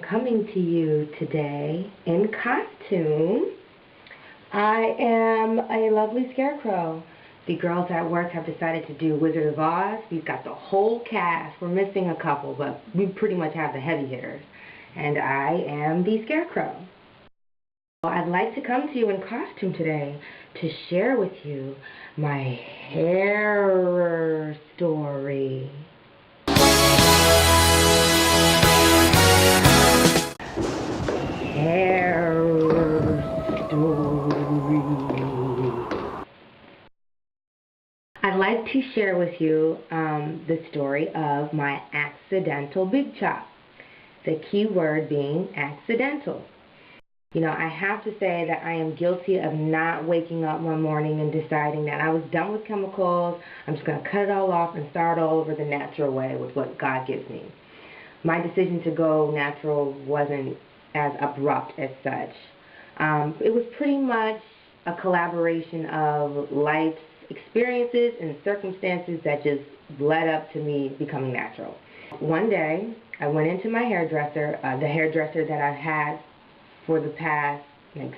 coming to you today in costume. I am a lovely scarecrow. The girls at work have decided to do Wizard of Oz. We've got the whole cast. We're missing a couple, but we pretty much have the heavy hitters. And I am the scarecrow. I'd like to come to you in costume today to share with you my Hairor story. Hairor story. I'd like to share with you the story of my accidental big chop. The key word being accidental. You know, I have to say that I am guilty of not waking up one morning and deciding that I was done with chemicals, I'm just going to cut it all off and start all over the natural way with what God gives me. My decision to go natural wasn't as abrupt as such. It was pretty much a collaboration of life's experiences and circumstances that just led up to me becoming natural. One day, I went into my hairdresser, the hairdresser that I've had for the past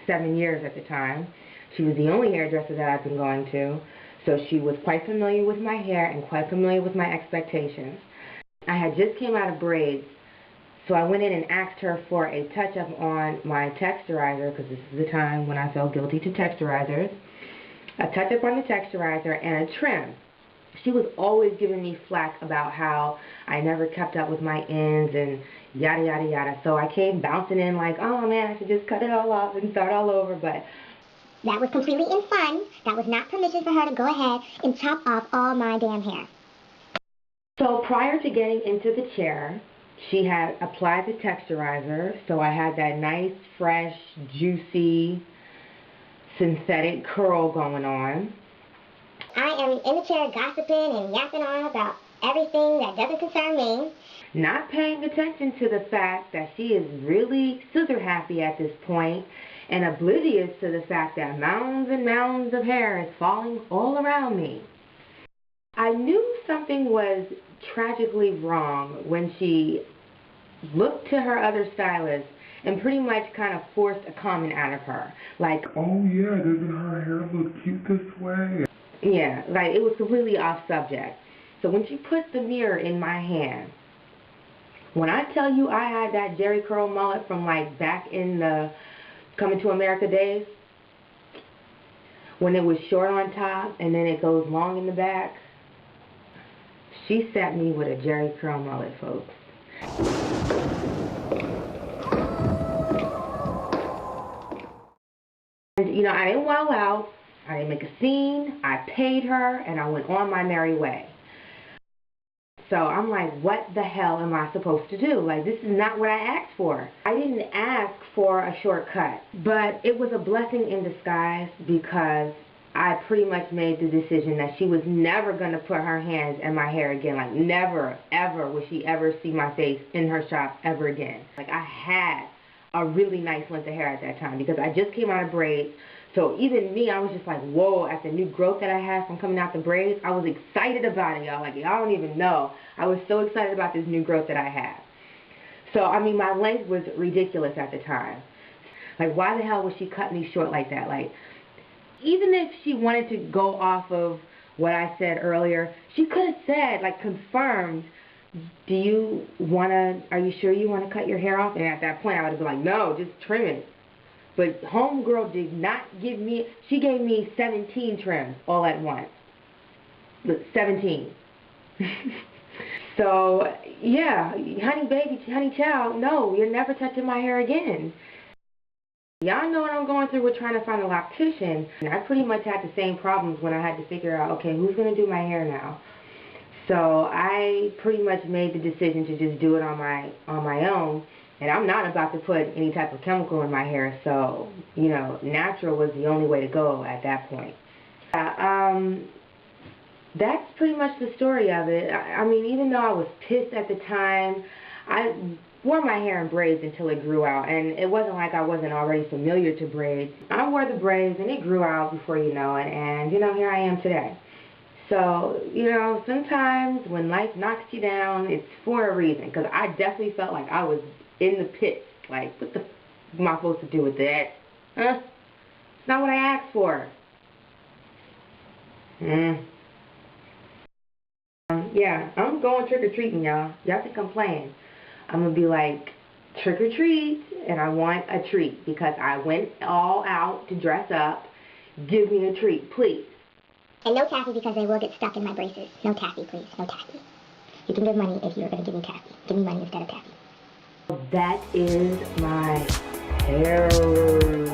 7 years at the time. She was the only hairdresser that I've been going to, so she was quite familiar with my hair and quite familiar with my expectations. I had just came out of braids, so I went in and asked her for a touch-up on my texturizer, because this is the time when I felt guilty to texturizers. A touch-up on the texturizer and a trim. She was always giving me flack about how I never kept up with my ends and yada yada yada. So I came bouncing in like, oh man, I should just cut it all off and start all over. But that was completely in fun. That was not permission for her to go ahead and chop off all my damn hair. So prior to getting into the chair, she had applied the texturizer. So I had that nice, fresh, juicy, synthetic curl going on. I am in the chair gossiping and yapping on about everything that doesn't concern me. Not paying attention to the fact that she is really scissor happy at this point and oblivious to the fact that mounds and mounds of hair is falling all around me. I knew something was tragically wrong when she looked to her other stylist and pretty much kind of forced a comment out of her. Like, oh yeah, doesn't her hair look cute this way? Yeah, like it was completely off subject. So when she put the mirror in my hand, when I tell you I had that Jerry curl mullet from like back in the Coming to America days, when it was short on top and then it goes long in the back, she sat me with a Jerry curl mullet, folks. And you know, I didn't wow out. I didn't make a scene, I paid her, and I went on my merry way. So I'm like, what the hell am I supposed to do? Like, this is not what I asked for. I didn't ask for a shortcut, but it was a blessing in disguise because I pretty much made the decision that she was never going to put her hands in my hair again. Like, never, ever would she ever see my face in her shop ever again. Like, I had a really nice length of hair at that time because I just came out of braids. So even me, I was just like, whoa, at the new growth that I had from coming out the braids, I was excited about it, y'all. Like, y'all don't even know. I was so excited about this new growth that I had. So, I mean, my length was ridiculous at the time. Like, why the hell would she cut me short like that? Like, even if she wanted to go off of what I said earlier, she could have said, like, confirmed, are you sure you want to cut your hair off? And at that point, I would have been like, no, just trim it. But homegirl did not give me, she gave me 17 trims all at once. 17. So, yeah, honey baby, honey child, no, you're never touching my hair again. Y'all know what I'm going through with trying to find a loctician. And I pretty much had the same problems when I had to figure out, okay, who's going to do my hair now? So I pretty much made the decision to just do it on my own. And I'm not about to put any type of chemical in my hair, so, you know, natural was the only way to go at that point. That's pretty much the story of it. I mean, even though I was pissed at the time, I wore my hair in braids until it grew out. And it wasn't like I wasn't already familiar to braids. I wore the braids and it grew out before you know it. And, you know, here I am today. So, you know, sometimes when life knocks you down, it's for a reason. Because I definitely felt like I was in the pits. Like, what the f am I supposed to do with that? Huh? It's not what I asked for. Yeah, I'm going trick-or-treating, y'all. Y'all think I'm playing. I'm going to be like, trick-or-treat, and I want a treat because I went all out to dress up. Give me a treat, please. And no taffy because they will get stuck in my braces. No taffy, please. No taffy. You can give money if you're going to give me taffy. Give me money instead of taffy. That is my Hairor.